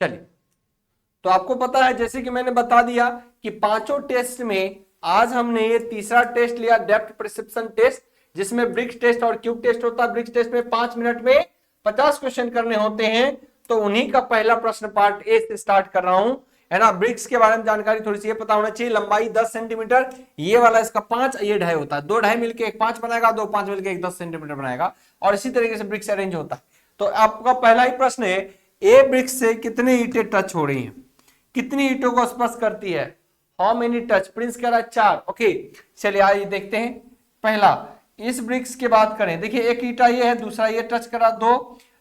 चलिए, तो आपको पता है जैसे कि मैंने बता दिया कि पांचों टेस्ट में आज हमने ये तीसरा टेस्ट लिया, डेप्थ परसेप्शन टेस्ट, जिसमें ब्रिक्स टेस्ट और क्यूब टेस्ट होता है। ब्रिक्स टेस्ट में 5 मिनट में 50 क्वेश्चन करने होते हैं, तो उन्हीं का पहला प्रश्न पार्ट ए से स्टार्ट कर रहा हूं, है ना। ब्रिक्स के बारे में जानकारी थोड़ी सी ये पता होना चाहिए। लंबाई 10 सेंटीमीटर, ये वाला इसका 5, ये 2.5 होता है, 2 2.5 मिलकर एक 5 बनाएगा, 2 5 मिलकर एक 10 सेंटीमीटर बनाएगा, और इसी तरीके से ब्रिक्स अरेंज होता है। तो आपका पहला ही प्रश्न है, ए ब्रिक्स से कितने ईंटें टच हो रही हैं, कितनी ईंटों को स्पर्श करती है, हाउ मेनी टच। प्रिंस कह रहा है 4। ओके, चलिए आइए देखते हैं। पहला, इस ब्रिक्स की बात करें, देखिए एक ईंटा ये है, दूसरा ये टच करा 2,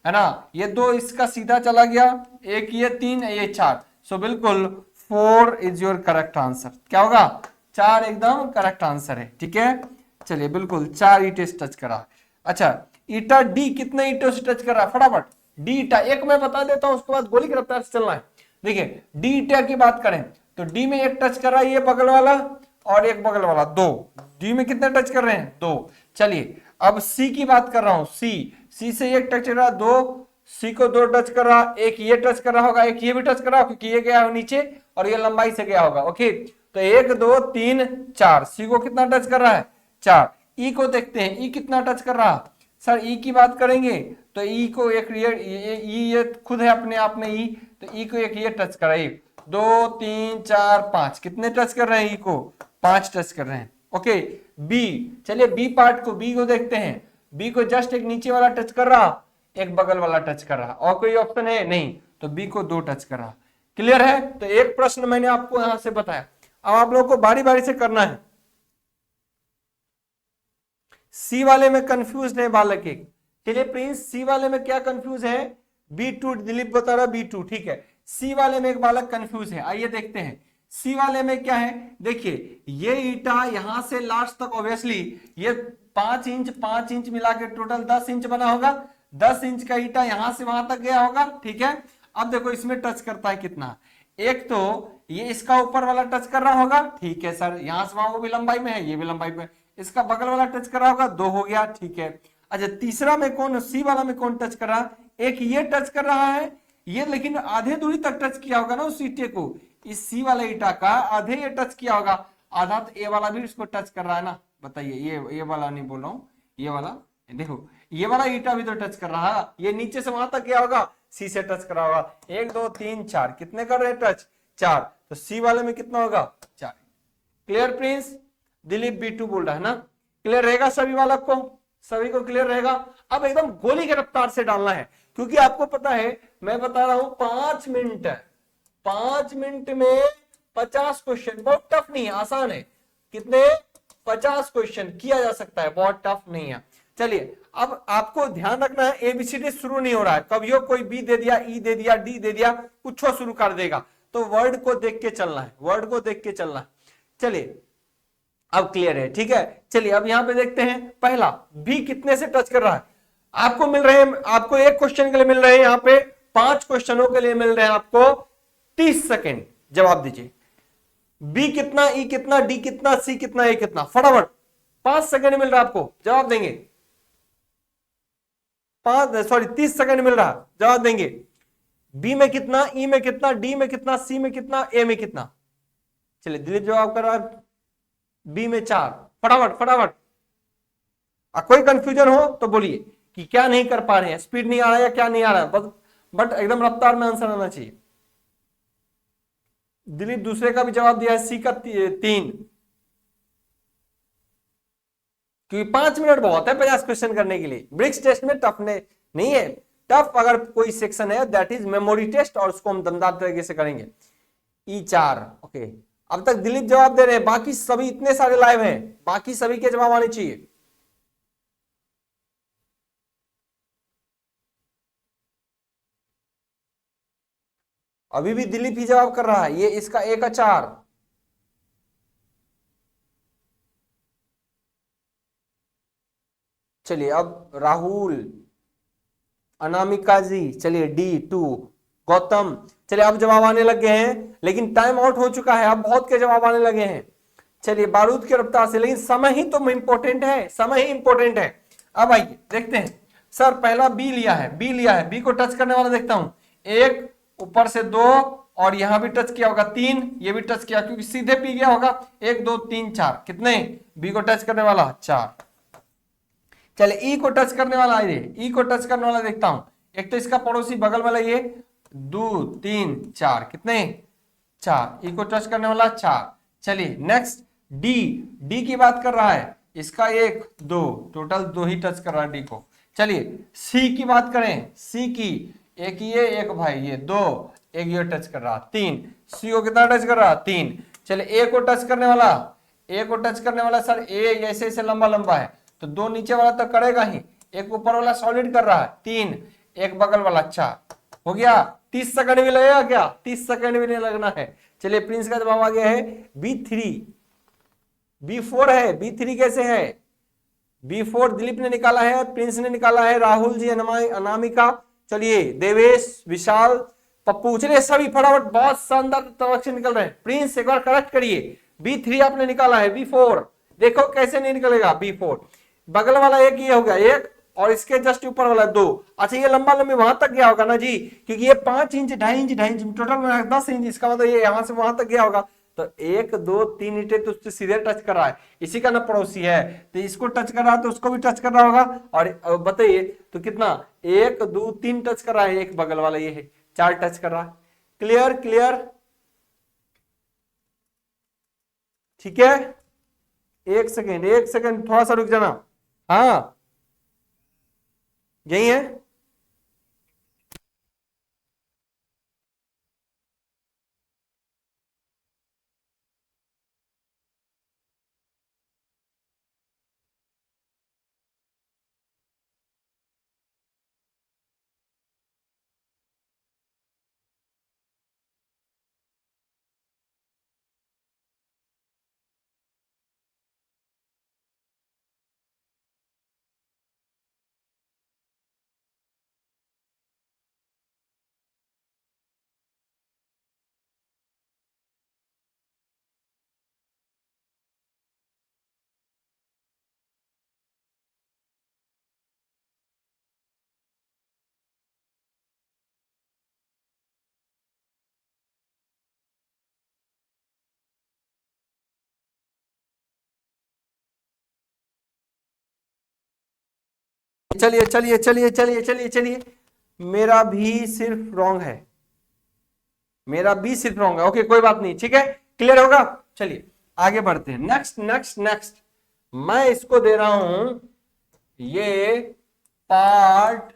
है ना, ये 2 इसका सीधा चला गया, एक ये 3, ये 4, सो बिल्कुल 4 इज योर करेक्ट आंसर। क्या होगा, 4 एकदम करेक्ट आंसर है, ठीक है। चलिए बिल्कुल 4 ईंटे टच करा। अच्छा, ईंटा डी कितने ईंटों से टच कर रहा है, फटाफट डी ईंटा, एक मैं बता देता हूं, उसके बाद गोली की रफ्तार से चलना है। देखिए डी ईंटा की बात करें तो डी में एक टच कर रहा है ये बगल वाला, और एक बगल वाला 2, डी में कितने टच कर रहे हैं, 2। चलिए अब सी की बात कर रहा हूं, सी से एक टच कर रहा है 2, सी को 2 टच कर रहा, एक ये टच कर रहा होगा, एक ये भी टच कर रहा होगा क्योंकि ये गया है नीचे और ये लंबाई से गया होगा। ओके, तो 1 2 3 4, सी को कितना टच कर रहा है, 4। ई को देखते हैं, ई कितना टच कर रहा, सर ई की बात करेंगे तो ई को एक ये खुद है अपने आप में ई, तो ई को एक ये टच कर रहा है, 2 3 4 5, कितने टच कर रहे हैं, ई को 5 टच कर रहे हैं। ओके, बी, चलिए बी पार्ट को, बी को देखते हैं, बी को जस्ट एक नीचे वाला टच कर रहा, एक बगल वाला टच कर रहा, और कोई ऑप्शन है नहीं, तो बी को 2 टच कर रहा। क्लियर है, तो एक प्रश्न मैंने आपको यहां से बताया। अब आप लोगों को बारी बारी से करना है। सी वाले में कंफ्यूज है बालक एक, चलिए प्रिंस सी वाले में क्या कंफ्यूज है, B2, दिलीप बता रहा B2, ठीक है। सी वाले में एक बालक कंफ्यूज है, आइए देखते हैं सी वाले में क्या है। देखिए ये ईटा यहां से लास्ट तक ऑब्वियसली ये 5 इंच 5 इंच मिला के टोटल 10 इंच बना होगा, 10 इंच का ईटा यहां से वहां तक गया होगा, ठीक है। अब देखो इसमें टच करता है कितना, एक तो ये इसका ऊपर वाला टच कर रहा होगा, ठीक है सर, यहां से वहां वो भी लंबाई में है, ये भी लंबाई में, इसका बगल वाला टच कर रहा होगा, 2 हो गया, ठीक है। अच्छा तीसरा में कौन, सी वाला में कौन टच कर रहा, एक ये टच कर रहा है, ये लेकिन आधे दूरी तक टच किया होगा ना उस ईटे को, इस सी वाले ईटा का आधे ये टच किया होगा, आधा तो ए वाला भी इसको टच कर रहा है ना। बताइए ये वाला नहीं बोल रहा हूं, ये वाला देखो, ये वाला ईटा भी तो टच कर रहा है, ये नीचे से वहां तक गया होगा, सी से टच कर रहा होगा, 1 2 3 4, कितने कर रहे हैं टच, 4, तो सी वाले में कितना होगा, 4। क्लियर प्रिंस, दिलीप B2 बोल रहा है ना, क्लियर रहेगा सभी वाला को, सभी को क्लियर रहेगा। अब एकदम गोली की रफ्तार से डालना है, क्योंकि आपको पता है मैं बता रहा हूं 5 मिनट है, 5 मिनट में 50 क्वेश्चन, बहुत टफ नहीं है, आसान है। कितने, 50 क्वेश्चन किया जा सकता है, बहुत टफ नहीं है। चलिए अब आपको ध्यान रखना है, ABCD शुरू नहीं हो रहा है, कभी कोई बी दे दिया, ई दे दिया, डी दे दिया, कुछ शुरू कर देगा, तो वर्ड को देख के चलना है, वर्ड को देख के चलना है। चलिए अब क्लियर है, ठीक है। चलिए अब यहां पे देखते हैं, पहला बी कितने से टच कर रहा है, आपको मिल रहे हैं, आपको एक क्वेश्चन के लिए मिल रहे हैं, यहां पे 5 क्वेश्चनों के लिए मिल रहे हैं आपको 30 सेकेंड, जवाब दीजिए। बी कितना, ई कितना, डी कितना, सी कितना, ए कितना, फटाफट 5 सेकेंड मिल रहा है आपको, जवाब देंगे। 30 सेकेंड मिल रहा, जवाब देंगे। बी में कितना, ई में कितना, डी में कितना, सी में कितना, ए में कितना। चलिए दिलीप जवाब कर रहा है बी में 4, फटाफट फटाफट। कोई कंफ्यूजन हो तो बोलिए कि क्या नहीं कर पा रहे हैं, स्पीड नहीं आ रहा है या क्या नहीं आ रहा है, बस बट एकदम रफ्तार में आंसर आना चाहिए। दिलीप दूसरे का भी जवाब दिया है, सी का 3, क्योंकि 5 मिनट बहुत है 50 क्वेश्चन करने के लिए। ब्रिक्स टेस्ट में टफ नहीं है, टफ अगर कोई सेक्शन है दैट इज मेमोरी टेस्ट, और उसको हम दमदार तरीके से करेंगे। E4, okay. अब तक दिलीप जवाब दे रहे हैं, बाकी सभी इतने सारे लाइव हैं, बाकी सभी के जवाब आने चाहिए। अभी भी दिलीप ही जवाब कर रहा है, ये इसका A का 4। चलिए अब राहुल, अनामिका जी, चलिए D2, गौतम, चलिए अब जवाब आने लग गए हैं, लेकिन टाइम आउट हो चुका है, अब बहुत के जवाब आने लगे हैं। चलिए बारूद की रफ्तार से, लेकिन समय ही तो इंपॉर्टेंट है, समय ही इंपॉर्टेंट है। अब आइए देखते हैं, सर पहला बी लिया है, बी को टच करने वाला देखता हूं, 1 ऊपर से 2 और यहां भी टच किया होगा 3, ये भी टच किया क्योंकि सीधे पी गया होगा 1 2 3 4 कितने बी को टच करने वाला 4। चले ई को टच करने वाला है, ई को टच करने वाला देखता हूं। एक तो इसका पड़ोसी बगल वाला ये 2 3 4 कितने 4, ई को टच करने वाला 4। चलिए नेक्स्ट डी, डी की बात कर रहा है, इसका 1 2 टोटल 2 ही टच कर रहा है डी को। चलिए सी की बात करें, सी की एक ये एक भाई ये 2, एक ये टच कर रहा 3, सी को कितना टच कर रहा 3। चलिए ए को टच करने वाला, ए को टच करने वाला सर ए ऐसे ऐसे लंबा लंबा है तो 2 नीचे वाला तो करेगा ही, एक ऊपर वाला सॉलिड कर रहा है 3, एक बगल वाला 4 हो गया। 30 सेकंड भी लगेगा क्या, 30 सेकंड भी नहीं लगना है। चलिए प्रिंस का जवाब आ गया है B3, B4 है, B3 कैसे है, B4 दिलीप ने निकाला है, प्रिंस ने निकाला है, राहुल जी, अनामिका, चलिए देवेश, विशाल, पप्पू, चलिए सभी फटाफट बहुत शानदार तरह से निकल रहे हैं। प्रिंस एक बार करेक्ट करिए, B3 आपने निकाला है, B4 देखो कैसे नहीं निकलेगा, B4 बगल वाला एक ये हो गया 1 और इसके जस्ट ऊपर वाला 2। अच्छा ये लंबा लंबी वहां तक गया होगा ना जी, क्योंकि ये 5 इंच 2.5 इंच टोटल 10 इंच, इसका मतलब ये यहां से वहां तक गया होगा तो 1 2 3 ईंटें तो उससे सीधे टच कर रहा है, इसी का ना पड़ोसी है तो इसको टच कर रहा है तो उसको भी टच कर रहा होगा। और बताइए तो कितना 1 2 3 टच कर रहा है, एक बगल वाला ये है 4 टच कर रहा है। क्लियर क्लियर ठीक है। एक सेकेंड थोड़ा सा रुक जाना। हाँ यही है, चलिए मेरा भी सिर्फ रॉन्ग है, मेरा भी सिर्फ रॉन्ग है, ओके कोई बात नहीं, ठीक है क्लियर होगा। चलिए आगे बढ़ते हैं, नेक्स्ट मैं इसको दे रहा हूं, ये पार्ट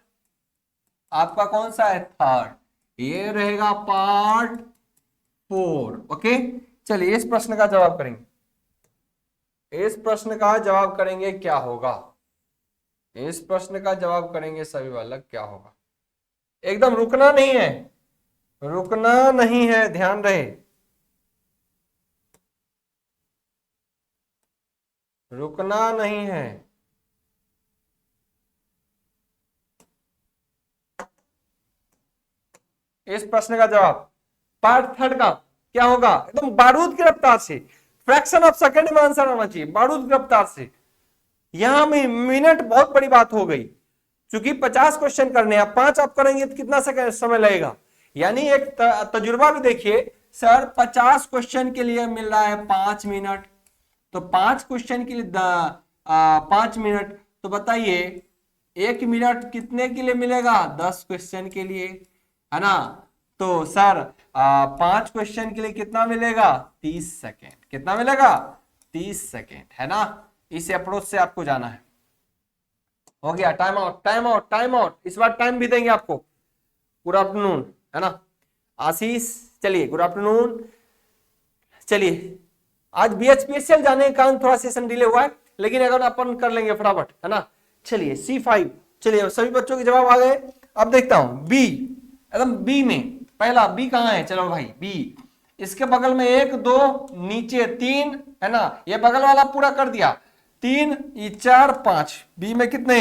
आपका कौन सा है, थर्ड, ये रहेगा पार्ट 4। ओके चलिए इस प्रश्न का जवाब करेंगे, इस प्रश्न का जवाब करेंगे क्या होगा, इस प्रश्न का जवाब करेंगे सभी बालक क्या होगा। एकदम रुकना नहीं है, रुकना नहीं है, ध्यान रहे, रुकना नहीं है। इस प्रश्न का जवाब पार्ट थर्ड का क्या होगा, एकदम बारूद की रफ्तार से, फ्रैक्शन ऑफ सेकंड में आंसर आना चाहिए, बारूद की रफ्तार से। यहां में मिनट बहुत बड़ी बात हो गई, क्योंकि 50 क्वेश्चन करने हैं, 5 आप करेंगे तो कितना समय लगेगा, यानी एक तजुर्बा भी देखिए सर, 50 क्वेश्चन के लिए मिल रहा है 5 मिनट, तो 5 क्वेश्चन के लिए 5 मिनट, तो बताइए 1 मिनट कितने के लिए मिलेगा, 10 क्वेश्चन के लिए, है ना। तो सर 5 क्वेश्चन के लिए कितना मिलेगा, 30 सेकेंड, कितना मिलेगा 30 सेकेंड, है ना। इस अप्रोच से आपको जाना है। हो गया, टाइम आउट, इस बार टाइम भी देंगे आपको। गुड आफ्टरनून, है ना आशीष, चलिए गुड आफ्टरनून। चलिए आज BHPSL जाने के कारण थोड़ा सेशन डिले हुआ है, लेकिन अगर अपन कर लेंगे फटाफट, है ना। चलिए C5, चलिए सभी बच्चों के जवाब आ गए। अब देखता हूं B, एकदम B में पहला B कहां है, चलो भाई B, इसके बगल में 1 2 नीचे 3, है ना, ये बगल वाला पूरा कर दिया, 3 4 5, बी में कितने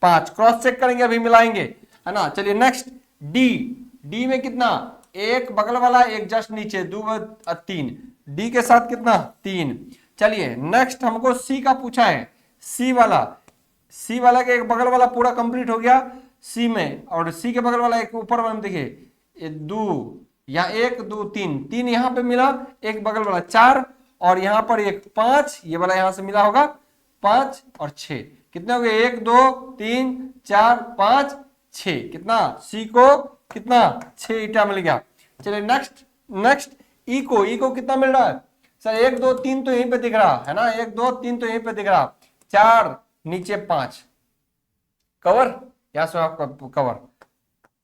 5, क्रॉस चेक करेंगे अभी मिलाएंगे, है ना। चलिए नेक्स्ट डी में कितना, 1 बगल वाला 1 जस्ट नीचे 2 3, डी के साथ कितना 3। चलिए नेक्स्ट हमको सी का पूछा है, सी वाला के एक बगल वाला पूरा कंप्लीट हो गया सी में, और सी के बगल वाला एक ऊपर वाला में देखिए दो, या 1 2 3, 3 यहां पे मिला, एक बगल वाला 4, और यहां पर एक 5, ये वाला यहां से मिला होगा 5 और 6, कितने हो गए 1 2 3 4 5 6, कितना सी को कितना 6 ईटा मिल गया। चलिए नेक्स्ट ई को कितना मिल रहा है सर 1 2 3 तो यहीं पे दिख रहा है ना, 1 2 3 तो यहीं पे दिख रहा, 4 नीचे 5 कवर, यहां से आपका कवर,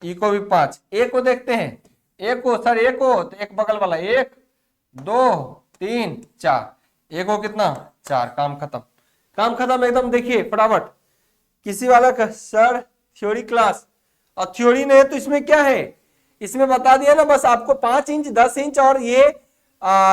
ई को भी 5, ए को देखते हैं, ए को सर ए को तो एक बगल वाला 1 2 3 4, ए को कितना 4, काम खत्म एकदम। देखिए फटाफट किसी वाला का सर थ्योरी क्लास, और थ्योरी नहीं है तो इसमें क्या है, इसमें बता दिया ना, बस आपको 5 इंच 10 इंच और ये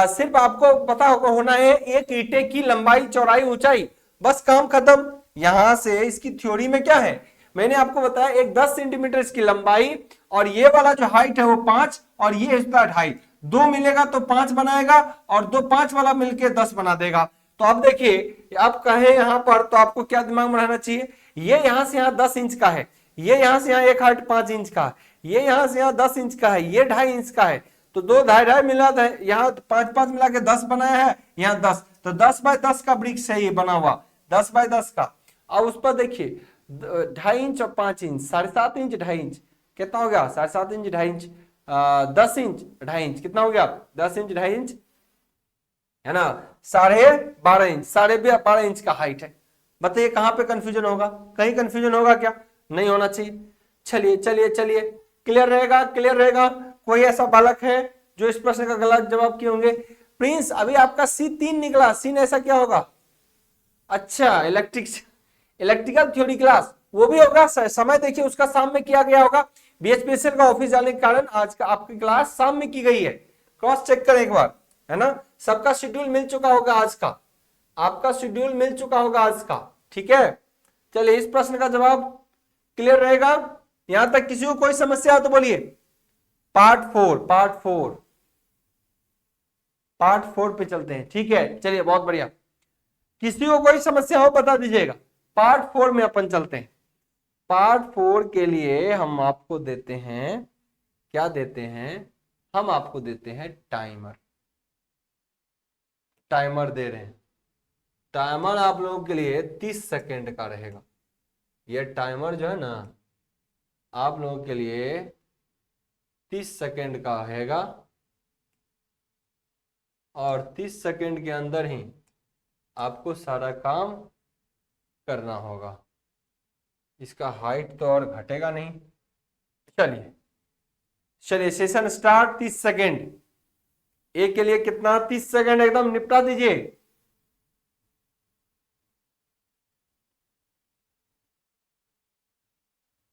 सिर्फ आपको पता होना है एक ईंटे की लंबाई चौड़ाई ऊंचाई, बस काम खत्म। यहां से इसकी थ्योरी में क्या है, मैंने आपको बताया एक 10 सेंटीमीटर इसकी लंबाई, और ये वाला जो हाइट है वो 5, और ये इसका हाइट 2 मिलेगा तो 5 बनाएगा, और 2 5 वाला मिलके 10 बना देगा। तो अब देखिए आप कहे यहां पर, तो आपको क्या दिमाग में रहना चाहिए, ये यहां से यहां 10 इंच का है, ये यहां से यहां एक हाइट 5 इंच का है, ये यहां से यहां 10 इंच का है, ये 2.5 इंच का है, तो 2 2.5 मिला था, यहाँ 5 5 मिला के 10 बनाया है, यहाँ 10, तो 10 बाय 10 का ब्रिक्स है ये बना हुआ, 10 बाय 10 का। अब उस पर देखिए 2.5 इंच और 5 इंच 7.5 इंच 2.5 इंच कितना हो गया 7.5 इंच 2.5 इंच 10 इंच 2.5 इंच कितना हो गया 10 इंच 2.5 इंच है ना, 12.5 इंच 12.5 इंच का हाइट है। बताइए कहां पे कंफ्यूजन होगा, कहीं कंफ्यूजन होगा क्या, नहीं होना चाहिए। चलिए चलिए चलिए क्लियर रहेगा। कोई ऐसा बालक है जो इस प्रश्न का गलत जवाब किए होंगे। प्रिंस अभी आपका C3 निकला, सीन ऐसा क्या होगा, अच्छा इलेक्ट्रिकल थ्योरी क्लास वो भी होगा, समय देखिए उसका शाम में किया गया होगा, बीएचपीएसएल का ऑफिस जाने के कारण आज का आपकी क्लास शाम में की गई है, क्रॉस चेक करें एक बार, है ना, सबका शेड्यूल मिल चुका होगा आज का, आपका शेड्यूल मिल चुका होगा आज का, ठीक है। चलिए इस प्रश्न का जवाब क्लियर रहेगा, यहां तक किसी को कोई समस्या हो तो बोलिए। पार्ट फोर पे चलते हैं, ठीक है, चलिए बहुत बढ़िया, किसी को कोई समस्या हो बता दीजिएगा। पार्ट 4 में अपन चलते हैं। पार्ट 4 के लिए हम आपको देते हैं, क्या देते हैं, हम आपको देते हैं टाइमर दे रहे हैं। टाइमर आप लोगों के लिए 30 सेकेंड का रहेगा, ये टाइमर जो है ना आप लोगों के लिए 30 सेकेंड का रहेगा, और 30 सेकेंड के अंदर ही आपको सारा काम करना होगा, इसका हाइट तो और घटेगा नहीं। चलिए सेशन स्टार्ट, 30 सेकेंड, ए के लिए कितना 30 सेकेंड एकदम निपटा दीजिए।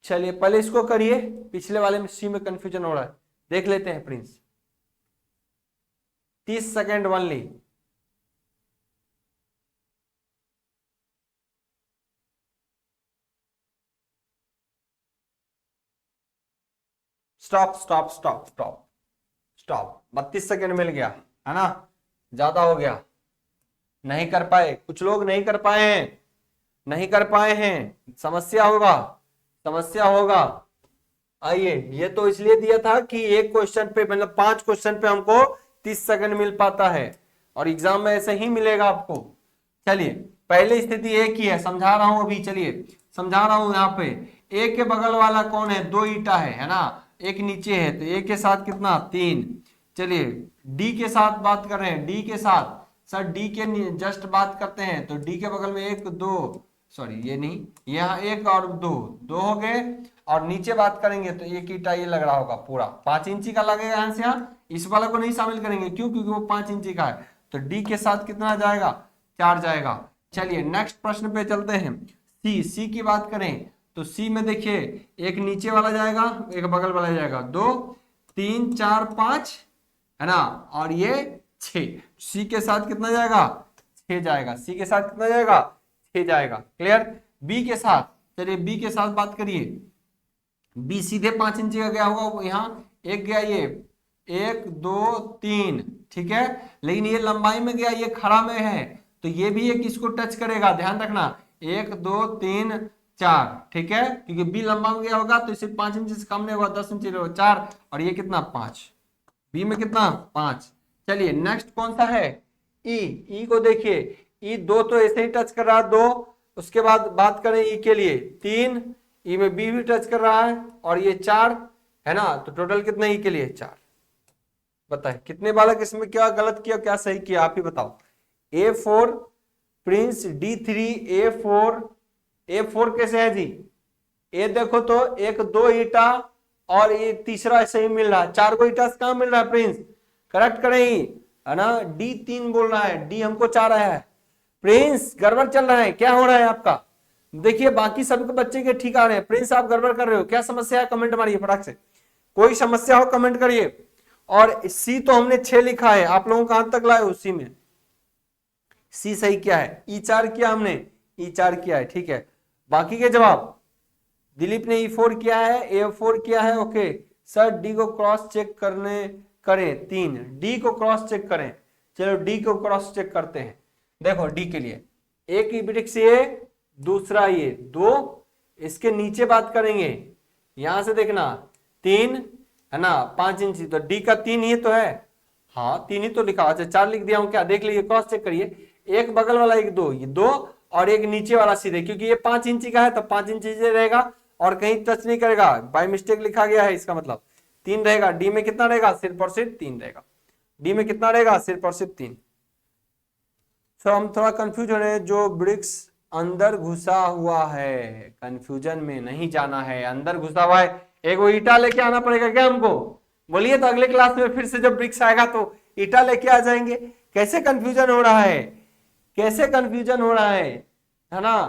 चलिए पहले इसको करिए, पिछले वाले में सी में कंफ्यूजन हो रहा है, देख लेते हैं Prince, 30 second only. Stop 32 second मिल गया है ना, ज्यादा हो गया, नहीं कर पाए, कुछ लोग नहीं कर पाए हैं, समस्या होगा। आइए, ये तो इसलिए दिया था कि एक क्वेश्चन पे मतलब 5 क्वेश्चन पे हमको 30 सेकंड मिल पाता है, और एग्जाम में ऐसे ही मिलेगा आपको। चलिए पहले स्थिति एक ही है, समझा रहा हूं अभी, चलिए समझा रहा हूं। यहाँ पे ए के बगल वाला कौन है, 2 ईटा है ना, एक नीचे है, तो ए के साथ कितना 3। चलिए डी के साथ बात कर रहे हैं, डी के साथ, सर डी के जस्ट बात करते हैं, तो डी के बगल में 1 2, सॉरी ये नहीं, यहाँ 1 और 2 हो गए, और नीचे बात करेंगे तो एक ईटा ये लग रहा होगा पूरा 5 इंची का लगेगा, यहाँ से यहाँ इस वाला को नहीं शामिल करेंगे, क्यों, क्योंकि वो 5 इंची का है, तो डी के साथ कितना जाएगा 4 जाएगा। चलिए नेक्स्ट प्रश्न पे चलते हैं। सी की बात करें तो सी में देखिए एक नीचे वाला जाएगा, एक बगल वाला जाएगा, 2 3 4 5 है ना, और ये 6, सी के साथ कितना जाएगा 6 जाएगा, सी के साथ कितना जाएगा 6 जाएगा, क्लियर। बी के साथ, चलिए बी के साथ बात करिए, बी सीधे 5 इंची का गया होगा, यहाँ एक गया, ये 1 2 3, ठीक है, लेकिन ये लंबाई में गया, ये खड़ा में है, तो ये भी एक इसको टच करेगा, ध्यान रखना, 1 2 3 4, ठीक है, क्योंकि बी लंबा हो गया होगा तो इसे 5 इंच से कम नहीं होगा, 10 इंच होगा 4, और ये कितना 5, बी में कितना 5। चलिए नेक्स्ट कौन सा है, ई। ई को देखिए, ई 2 तो ऐसे ही टच कर रहा है 2, उसके बाद बात करें ई के लिए 3, ई में बी भी टच कर रहा है, और ये 4 है ना, तो टोटल कितने ई के लिए 4। बताए कितने बालक इसमें क्या गलत किया क्या सही किया, आप ही बताओ। A4 Prince, D3 A4, A4 कैसे है जी, ए देखो तो 1 2 ईटा और ये तीसरा ऐसे ही मिल रहा है, 4 को ईटा से कहां मिल रहा है प्रिंस, करेक्ट करें है ना, D3 बोल रहा है, डी हमको 4 आया है। प्रिंस गड़बड़ चल रहा है, क्या हो रहा है आपका, देखिए बाकी सबके बच्चे के ठीक आ रहे हैं, प्रिंस आप गड़बड़ कर रहे हो, क्या समस्या है कमेंट मारिए फटाक से, कोई समस्या हो कमेंट करिए। और सी तो हमने 6 लिखा है, आप लोगों कहां तक लाए उसी में, सी सही क्या है, E4 किया हमने, E4 किया है, ठीक है। बाकी के जवाब, दिलीप ने E4 किया है, A4 किया है, ओके सर डी को क्रॉस चेक करें 3, डी को क्रॉस चेक करें, चलो डी को क्रॉस चेक करते हैं। देखो डी के लिए एक ही वृक्ष ये, दूसरा ये 2, इसके नीचे बात करेंगे, यहां से देखना 3 है ना, 5 इंची, तो डी का 3 ही तो है, हाँ 3 ही तो लिखा, अच्छा 4 लिख दिया हूं क्या, देख लीजिए क्रॉस चेक करिए, एक बगल वाला एक 2, ये 2 और एक नीचे वाला सीधे, क्योंकि ये 5 इंची का है तो 5 इंची से रहेगा और कहीं टच नहीं करेगा, बाय मिस्टेक लिखा गया है, इसका मतलब 3 रहेगा। डी में कितना रहेगा, सिर्फ और सिर्फ 3 रहेगा, डी में कितना रहेगा, सिर्फ और सिर्फ 3। सो हम थोड़ा कंफ्यूज हो रहे हैं, जो वृक्ष अंदर घुसा हुआ है, कंफ्यूजन में नहीं जाना है, अंदर घुसा हुआ है, एक वो ईटा लेके आना पड़ेगा क्या हमको, बोलिए तो अगले क्लास में फिर से जब वृक्ष आएगा तो ईटा लेके आ जाएंगे। कैसे कंफ्यूजन हो रहा है, कैसे कंफ्यूजन हो रहा है ना,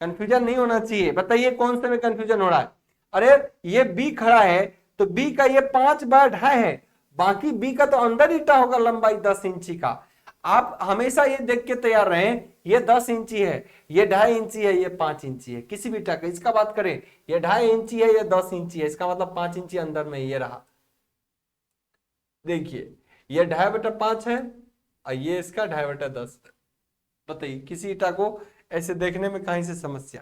कंफ्यूजन नहीं होना चाहिए, बताइए कौन से में कंफ्यूजन हो रहा है। अरे ये बी खड़ा है तो बी का ये 5/2.5 है, बाकी बी का तो अंदर ईटा होगा लंबाई 10 इंची का। आप हमेशा ये देख के तैयार रहें, ये 10 इंची है, ये 2.5 इंची है, ये 5 इंची है, किसी भी ईटा का, इसका बात करें ये 2.5 इंची है, ये 10 इंची है, इसका मतलब 5 इंची अंदर में ये रहा। देखिए ये 2.5/5 है और ये इसका 2.5/10। बताइए किसी ईटा को ऐसे देखने में कहीं से समस्या,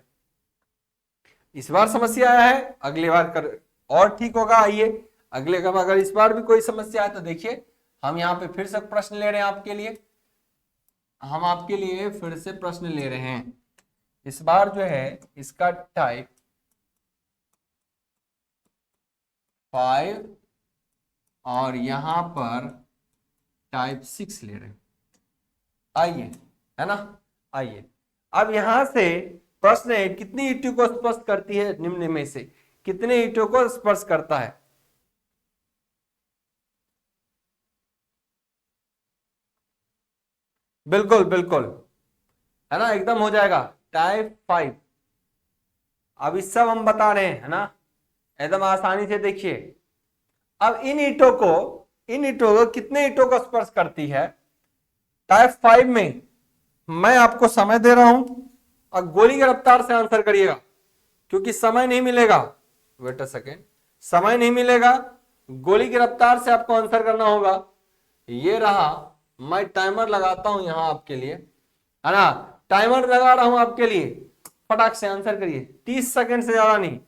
इस बार समस्या आया है, अगली बार कर और ठीक होगा। आइए अगले बार अगर इस बार भी कोई समस्या है तो देखिए हम यहाँ पे फिर से प्रश्न ले रहे हैं आपके लिए, हम आपके लिए फिर से प्रश्न ले रहे हैं। इस बार जो है इसका टाइप 5 और यहां पर टाइप 6 ले रहे हैं। आइए है ना, आइए अब यहां से प्रश्न है, कितनी ईंटों को स्पर्श करती है निम्न में से, कितने ईंटों को स्पर्श करता है। बिल्कुल बिल्कुल है ना, एकदम हो जाएगा टाइप 5। अब इस सब हम बता रहे हैं है ना, एकदम आसानी से देखिए। अब इन ईंटों को कितने ईंटों को स्पर्श करती है टाइप 5 में, मैं आपको समय दे रहा हूं और गोली की रफ्तार से आंसर करिएगा, क्योंकि समय नहीं मिलेगा, वेट अ सेकेंड, समय नहीं मिलेगा, गोली की रफ्तार से आपको आंसर करना होगा। ये रहा, मैं टाइमर लगाता हूं यहां आपके लिए है ना, टाइमर लगा रहा हूं आपके लिए, फटाक से आंसर करिए, 30 सेकंड से ज्यादा नहीं,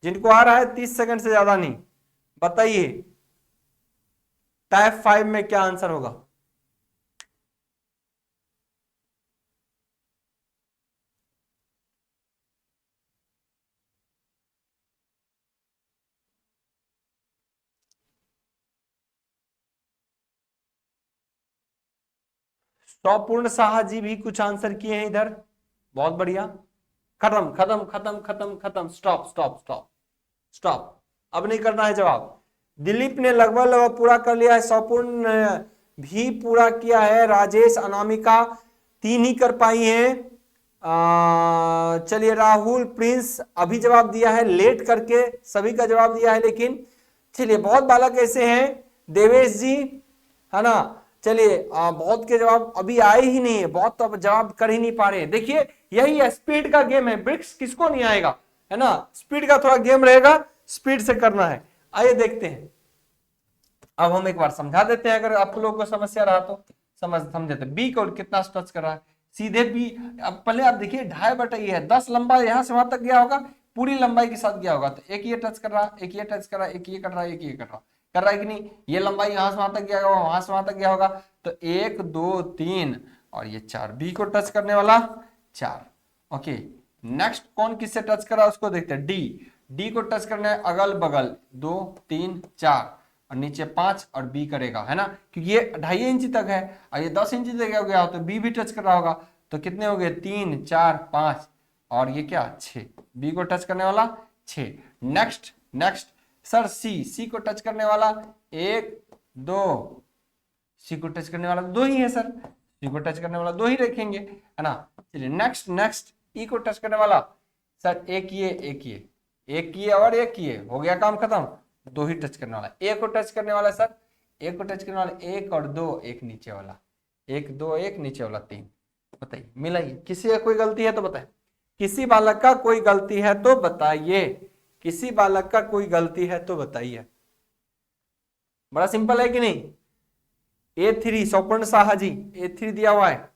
जिनको आ रहा है 30 सेकंड से ज्यादा नहीं। बताइए टाइप 5 में क्या आंसर होगा। स्वपूर्ण साहा जी भी कुछ आंसर किए हैं इधर, बहुत बढ़िया। खत्म खत्म खत्म खत्म खत्म, स्टॉप स्टॉप स्टॉप स्टॉप, अब नहीं करना है जवाब। दिलीप ने लगभग लगभग पूरा कर लिया है, स्वपूर्ण भी पूरा किया है, राजेश अनामिका 3 ही कर पाई हैं। चलिए राहुल प्रिंस अभी जवाब दिया है, लेट करके सभी का जवाब दिया है, लेकिन चलिए बहुत बालक ऐसे हैं, देवेश जी है ना, चलिए बहुत के जवाब अभी आए ही नहीं है, बहुत तो अब जवाब कर ही नहीं पा रहे हैं। देखिए यही है, स्पीड का गेम है, ब्रिक्स किसको नहीं आएगा है ना, स्पीड का थोड़ा गेम रहेगा, स्पीड से करना है। आइए देखते हैं, अब हम एक बार समझा देते हैं, अगर आप लोगों को समस्या रहा तो समझ देते हैं। बी को कितना टच कर रहा है, सीधे बी। अब पहले आप देखिए 2.5 ये है, 10 लंबा यहां से वहां तक गया होगा, पूरी लंबाई के साथ गया होगा, तो एक ये टच कर रहा, एक ये टच कर रहा, एक ये कर रहा, एक ये कर रहा है कि नहीं। ये लंबाई यहां से वहां तक गया होगा, वहां से वहां तक गया होगा, तो 1 2 3 और ये 4, बी को टच करने वाला 4। ओके, नेक्स्ट कौन किससे टच कर रहा है उसको देखते हैं। डी, डी को टच करना है अगल बगल 2 3 4 और नीचे 5 और बी करेगा, है ना, क्योंकि ये 2.5 इंच तक है और ये 10 इंच तक गया हो तो बी भी टच कर रहा होगा। तो कितने हो गए, 3 4 5 और ये क्या 6, बी को टच करने वाला 6। नेक्स्ट नेक्स्ट सर सी, सी को टच करने वाला 1 2, सी को टच करने वाला 2 ही है सर, सी को टच करने वाला 2 ही रखेंगे, है ना। चलिए नेक्स्ट नेक्स्ट ई को टच करने वाला सर एक ये एक ये, एक ये और एक ये, हो गया काम खत्म, 2 ही टच करने वाला। ए को टच करने वाला सर, एक को टच करने वाला 1 और 2, एक नीचे वाला 1 2 1 नीचे वाला 3। बताइए मिलाइए, किसी का कोई गलती है तो बताए, किसी बालक का कोई गलती है तो बताइए, किसी बालक का कोई गलती है तो बताइए। बड़ा सिंपल है कि नहीं। A3 स्वर्ण साहा जी, A3 दिया हुआ है,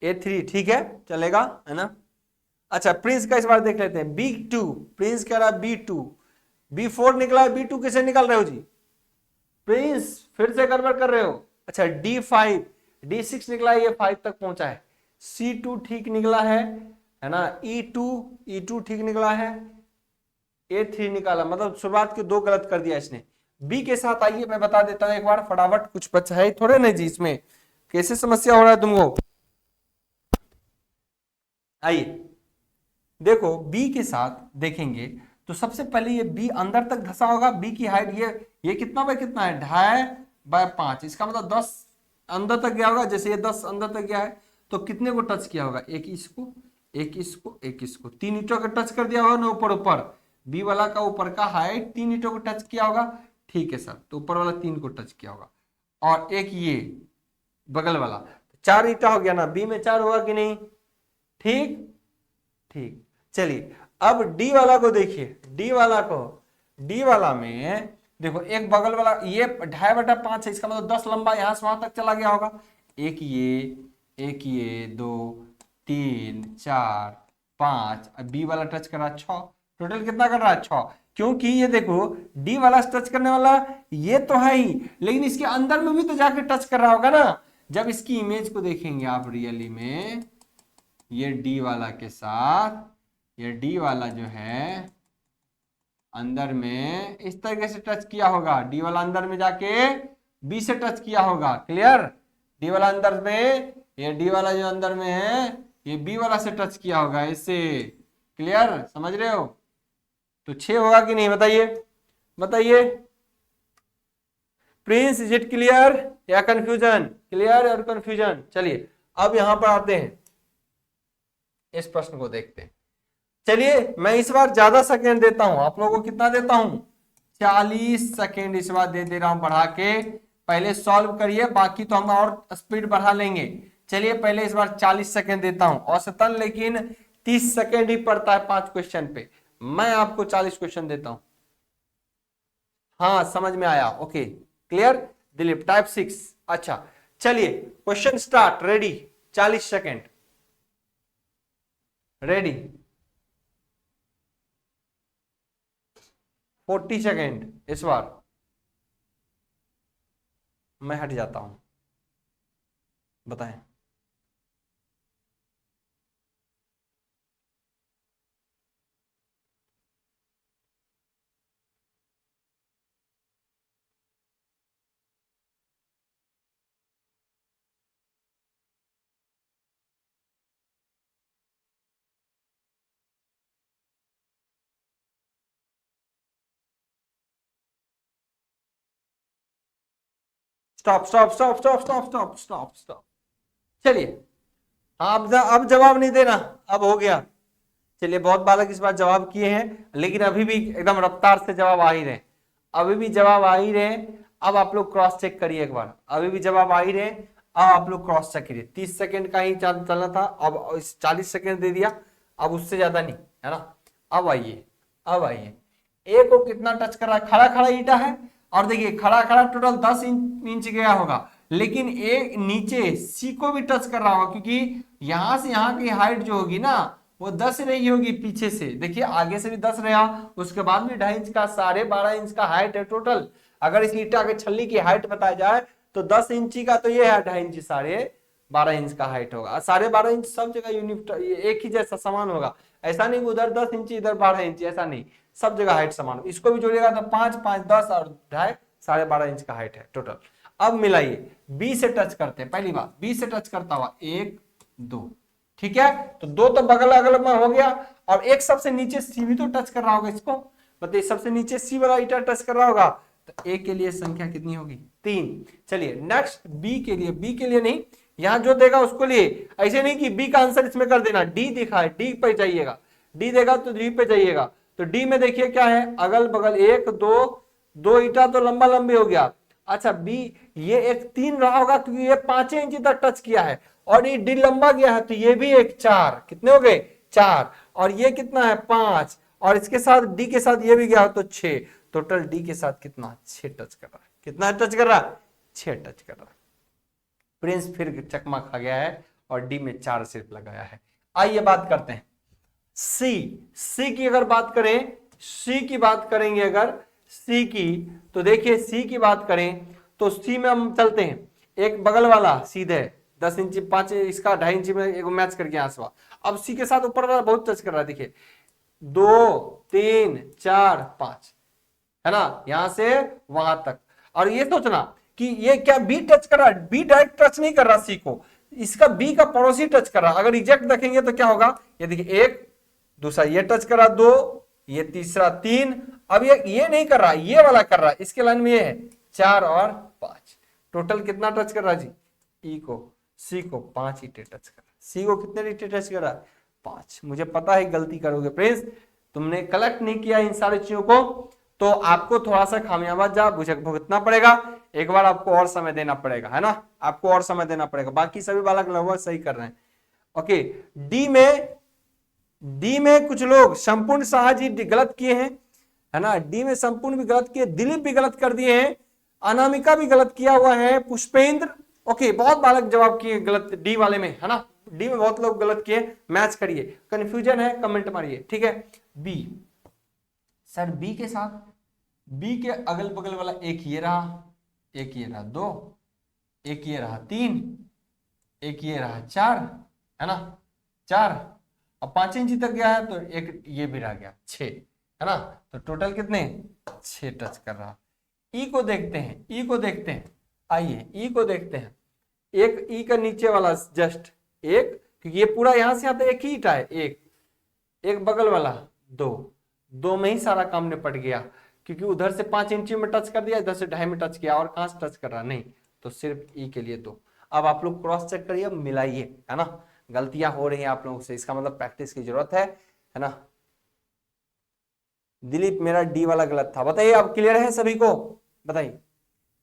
A3 ठीक है चलेगा, है ना। अच्छा प्रिंस का इस बार देख लेते हैं, B2, प्रिंस कह रहा है B2, B4 निकला है, B2 कैसे निकाल रहे हो जी, प्रिंस फिर से गड़बड़ कर रहे हो। अच्छा D5, D6 निकला है, ये 5 तक पहुंचा है। C2 ठीक निकला है ना, E2 ठीक निकला है, A3 निकाला, मतलब शुरुआत के 2 गलत कर दिया इसने। बी के साथ आइए मैं बता देता हूं एक बार फटाफट, कुछ बच्चा है थोड़े नहीं जी इसमें, कैसे समस्या हो रहा है तुमको। आइए देखो बी के साथ देखेंगे तो सबसे पहले ये बी अंदर तक धसा होगा, बी की हाइट ये कितना बाय कितना है, 2.5/5, इसका मतलब 10 अंदर तक गया होगा। जैसे ये 10 अंदर तक गया है तो कितने को टच किया होगा, एक इसको एक इसको एक इसको, 3 ईंटों को टच कर दिया होगा ना ऊपर ऊपर, बी वाला का ऊपर का हाइट 3 ईंटों को टच किया होगा, ठीक है सर, तो ऊपर वाला 3 को टच किया होगा और एक ये बगल वाला 4 ईंटा हो गया ना, बी में 4 होगा कि नहीं, ठीक ठीक। चलिए अब डी वाला को देखिए, डी वाला को, डी वाला में देखो एक बगल वाला ये 2.5/5 है, इसका मतलब 10 लंबा यहां से वहां तक चला गया होगा, एक ये 2 3 4 5, अब बी वाला टच कर रहा है 6, टोटल कितना कर रहा है 6, क्योंकि ये देखो डी वाला टच करने वाला ये तो है ही, लेकिन इसके अंदर में भी तो जाके टच कर रहा होगा ना। जब इसकी इमेज को देखेंगे आप रियली में, ये डी वाला के साथ ये डी वाला जो है अंदर में इस तरीके से टच किया होगा, डी वाला अंदर में जाके बी से टच किया होगा, क्लियर। डी वाला अंदर में, ये डी वाला जो अंदर में है ये बी वाला से टच किया होगा इससे, क्लियर, समझ रहे हो। तो 6 होगा कि नहीं बताइए, बताइए प्रिंस, इज इट क्लियर या कंफ्यूजन, क्लियर और कंफ्यूजन। चलिए अब यहां पर आते हैं, इस प्रश्न को देखते हैं। चलिए मैं इस बार ज्यादा सेकेंड देता हूं आप लोगों को, कितना देता हूं 40 सेकेंड इस बार दे रहा हूं बढ़ा के, पहले सॉल्व करिए, बाकी तो हम और स्पीड बढ़ा लेंगे। चलिए पहले इस बार 40 सेकेंड देता हूं औसतन, लेकिन 30 सेकेंड ही पड़ता है 5 क्वेश्चन पे, मैं आपको 40 क्वेश्चन देता हूं। हाँ समझ में आया, ओके क्लियर दिलीप, टाइप 6। अच्छा चलिए question start, ready, 40 second ready, 40 second इस बार मैं हट जाता हूं, बताएं। Stop stop stop stop stop stop stop stop. चलिए अब जवाब नहीं देना, अब हो गया। चलिए बहुत बालक इस बार जवाब किए हैं, लेकिन अभी भी एकदम रफ्तार से जवाब आ ही रहे, अभी भी जवाब आ ही रहे। अब आप लोग क्रॉस चेक करिए एक बार, अभी भी जवाब आ ही रहे, अब आप लोग क्रॉस चेक करिए। 30 सेकंड का ही चलना था, अब इस 40 सेकंड दे दिया, अब उससे ज्यादा नहीं, है ना। अब आइए, अब आइए, ए को कितना टच कर रहा है, खड़ा खड़ा ईटा है, और देखिए खड़ा खड़ा टोटल 10 इंच गया होगा, लेकिन एक नीचे सी को भी टच कर रहा होगा, क्योंकि यहां से यहां की हाइट जो होगी ना वो 10 नहीं होगी पीछे से। देखिए आगे से भी 10 रहा, उसके बाद भी 2.5 इंच का, 12.5 इंच का हाइट है टोटल। अगर इस ईटा के छल्ली की हाइट बताया जाए तो 10 इंची का तो ये है, 2.5 इंच 12.5 इंच का हाइट होगा। 12.5 इंच सब जगह यूनिट एक ही जैसा समान होगा, ऐसा नहीं उधर 10 इंची इधर 12 इंची, ऐसा नहीं, सब जगह हाइट समान। इसको भी जोड़िएगा तो 5 5 10 और 2.5 12.5 इंच का हाइट है टोटल। अब मिलाइए, बी से टच करते हैं, पहली बात बी से टच करता हुआ 1 2, ठीक है, तो 2 तो बगल अगल में हो गया, और एक सबसे नीचे सी भी तो टच कर रहा होगा इसको, बताइए सबसे नीचे सी वाला ईटा टच कर रहा होगा, तो ए के लिए संख्या कितनी होगी 3। चलिए नेक्स्ट बी के लिए, बी के लिए नहीं, यहां जो देगा उसको लिए, ऐसे नहीं कि बी का आंसर इसमें कर देना, डी दिखा है डी पे जाइएगा, डी देगा तो डी पे जाइएगा। तो डी में देखिए क्या है, अगल बगल 1 2 ईटा तो लंबा लंबी हो गया। अच्छा बी ये एक 3 रहा होगा क्योंकि ये 5 इंच तक टच किया है, और ये डी लंबा गया है तो ये भी एक 4, कितने हो गए 4, और ये कितना है 5, और इसके साथ डी के साथ ये भी गया तो 6, टोटल डी के साथ कितना 6 टच कर रहा है, कितना टच कर रहा है 6 टच कर रहा है। प्रिंस फिर चकमा खा गया है और डी में 4 सिर्फ लगाया है। आइए बात करते हैं सी, सी की अगर बात करें, सी की बात करेंगे अगर सी की, तो देखिए सी की बात करें तो सी में हम चलते हैं, एक बगल वाला सीधे 10 इंची 5 इसका 2.5 इंची में एक मैच करके आंसवा। अब सी के साथ ऊपर वाला बहुत टच कर रहा है, देखिए 2 3 4 5 है ना, यहां से वहां तक। और ये सोचना कि ये क्या बी टच कर रहा है, बी डायरेक्ट टच नहीं कर रहा सी को, इसका बी का पड़ोसी टच कर रहा है। अगर रिजेक्ट देखेंगे तो क्या होगा, ये देखिए 1 दूसरा ये टच कर रहा 2, ये तीसरा 3, अब ये नहीं कर रहा, ये वाला कर रहा है, इसके लाइन में ये है 4 और 5, टोटल कितना टच कर रहा है जी, ई को सी को 5 ईटे टच कर रहा है। सी को कितने ईटे टच कर रहा है 5। मुझे पता है गलती करोगे प्रिंस, तुमने कलेक्ट नहीं किया इन सारी चीजों को, तो आपको थोड़ा सा खामियाजा भुगतना पड़ेगा, एक बार आपको और समय देना पड़ेगा, है ना, आपको और समय देना पड़ेगा। बाकी सभी बालक लगभग सही कर रहे हैं। ओके, डी में कुछ लोग संपूर्ण शाह जी गलत किए हैं, है ना, डी में संपूर्ण भी गलत किए, दिलीप भी गलत कर दिए हैं, अनामिका भी गलत किया हुआ है, पुष्पेंद्र, ओके बहुत बालक जवाब किए गलत डी वाले में, है ना, डी में बहुत लोग गलत किए, मैच करिए, कंफ्यूजन है कमेंट मारिए, ठीक है। बी, सर बी के साथ, बी के अगल बगल वाला एक ये रहा, एक ये रहा 2, एक ये रहा 3, एक ये रहा 4, है ना 4, अब 5 इंची तक गया है तो एक ये भी रह गया 6, है ना, तो टोटल कितने 6 टच कर रहा। ई को देखते हैं, ई को देखते हैं, आइए ई को देखते हैं, एक ई का नीचे वाला जस्ट एक, क्योंकि ये पूरा यहां से आता एक ही ईटा है, एक बगल वाला 2 में ही सारा काम निपट गया, क्योंकि उधर से 5 इंची में टच कर दिया, इधर से 2.5 में टच किया, और कहां से टच कर रहा नहीं, तो सिर्फ ई के लिए 2। अब आप लोग क्रॉस चेक करिए, मिलाइए, है ना, गलतियां हो रही हैं आप लोगों से, इसका मतलब प्रैक्टिस की जरूरत है ना। दिलीप मेरा डी वाला गलत था, बताइए अब क्लियर है सभी को, बताइए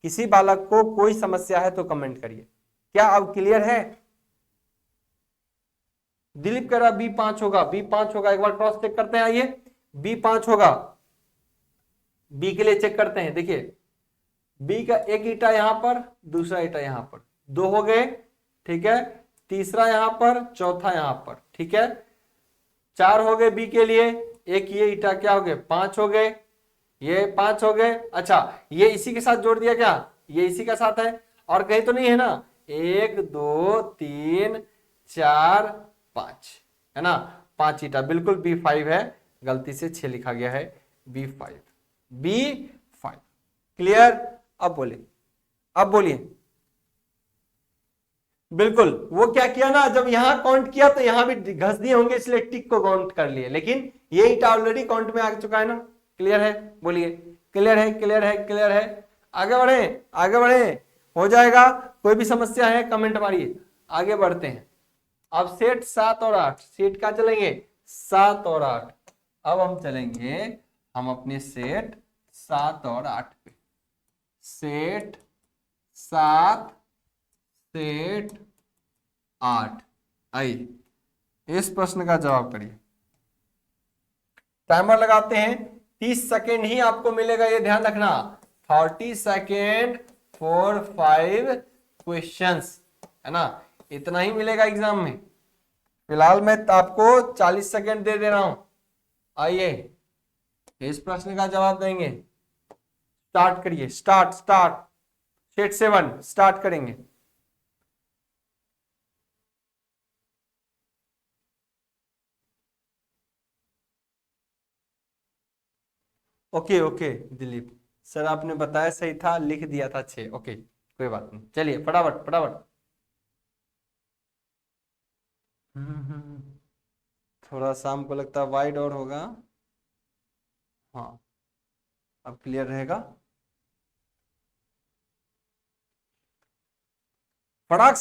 किसी बालक को कोई समस्या है तो कमेंट करिए, क्या अब क्लियर है। दिलीप कह रहा B5 होगा, B5 होगा, एक बार क्रॉस चेक करते हैं, आइए B5 होगा, बी के लिए चेक करते हैं, देखिए बी का एक ईटा यहां पर, दूसरा ईटा यहां पर, 2 हो गए, ठीक है, तीसरा यहां पर, चौथा यहां पर, ठीक है, 4 हो गए बी के लिए, एक ये ईटा क्या हो गए 5 हो गए, ये 5 हो गए। अच्छा ये इसी के साथ जोड़ दिया क्या, ये इसी के साथ है, और कहीं तो नहीं है ना, 1 2 3 4 5, है ना, 5 ईटा, बिल्कुल B5 है, गलती से 6 लिखा गया है, B5 B5 क्लियर। अब बोलिए, अब बोलिए, बिल्कुल वो क्या किया ना, जब यहां काउंट किया तो यहां भी घस दिए होंगे, इसलिए टिक को काउंट कर लिए, लेकिन ये ईटा ऑलरेडी काउंट में आ चुका है ना, क्लियर है, बोलिए क्लियर है, क्लियर है, क्लियर है, आगे बढ़े, आगे बढ़े, हो जाएगा, कोई भी समस्या है कमेंट मारिए, आगे बढ़ते हैं। अब सेट 7 और 8, सेट क्या चलेंगे 7 और 8, अब हम चलेंगे हम अपने सेट 7 और 8 पे, सेट 7 सेट 8, आइए इस प्रश्न का जवाब करिए। टाइमर लगाते हैं, 30 सेकेंड ही आपको मिलेगा, ये ध्यान रखना, 30 सेकेंड 4 5 क्वेश्चंस, है ना, इतना ही मिलेगा एग्जाम में। फिलहाल मैं आपको 40 सेकेंड दे दे रहा हूं, आइए इस प्रश्न का जवाब देंगे। स्टार्ट करिए, स्टार्ट स्टार्ट, सेट 7 स्टार्ट करेंगे। ओके ओके दिलीप सर, आपने बताया सही था, लिख दिया था 6, ओके कोई बात नहीं, चलिए फटाफट फटाफट। थोड़ा सा हमको लगता है वाइड और होगा, हाँ अब क्लियर रहेगा। फटाक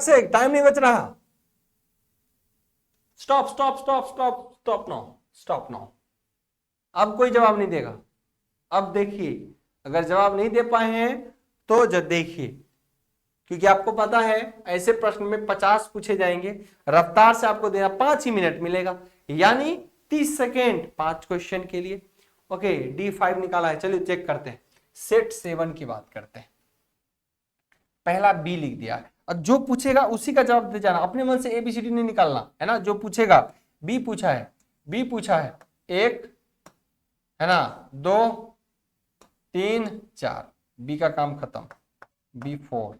से टाइम नहीं बच रहा। Stop stop stop stop stop now, stop now. अब कोई जवाब नहीं देगा। अब देखिए, अगर जवाब नहीं दे पाए हैं तो जब देखिए, क्योंकि आपको पता है ऐसे प्रश्न में 50 पूछे जाएंगे, रफ्तार से आपको देना 5 ही मिनट मिलेगा, यानी 30 सेकेंड 5 क्वेश्चन के लिए। ओके, D5 निकाला है, चलिए चेक करते हैं। सेट 7 की बात करते हैं। पहला बी लिख दिया है, और जो पूछेगा उसी का जवाब दे जाना, अपने मन से ABCD नहीं निकालना, है ना। जो पूछेगा, बी पूछा है, बी पूछा है 1, है ना, 2 3 4, बी का काम खत्म, B4।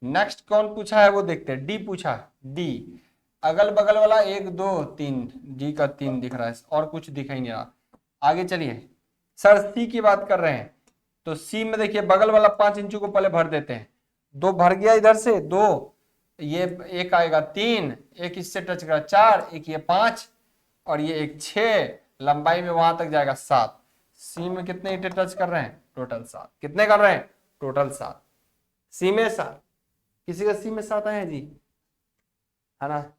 नेक्स्ट कौन पूछा है वो देखते हैं, डी पूछा है, डी अगल बगल वाला 1 2 3, डी का 3 दिख रहा है, और कुछ दिखाई नहीं रहा। आगे चलिए, सर सी की बात कर रहे हैं, तो सी में देखिए बगल वाला 5 इंचू को पहले भर देते हैं, 2 भर गया इधर से, 2 ये एक आएगा 3, एक इससे टच करा 4, एक ये 5 और ये एक 6, लंबाई में वहां तक जाएगा 7। सी में कितने ईंटें टच कर रहे हैं, टोटल 7। कितने कर रहे हैं, टोटल 7। सी में 7, किसी का सी में 7 आए हैं जी, है ना।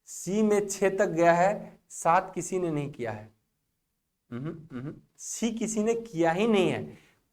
सी में 6 तक गया है, 7 किसी ने नहीं किया है। सी किसी ने किया ही नहीं है,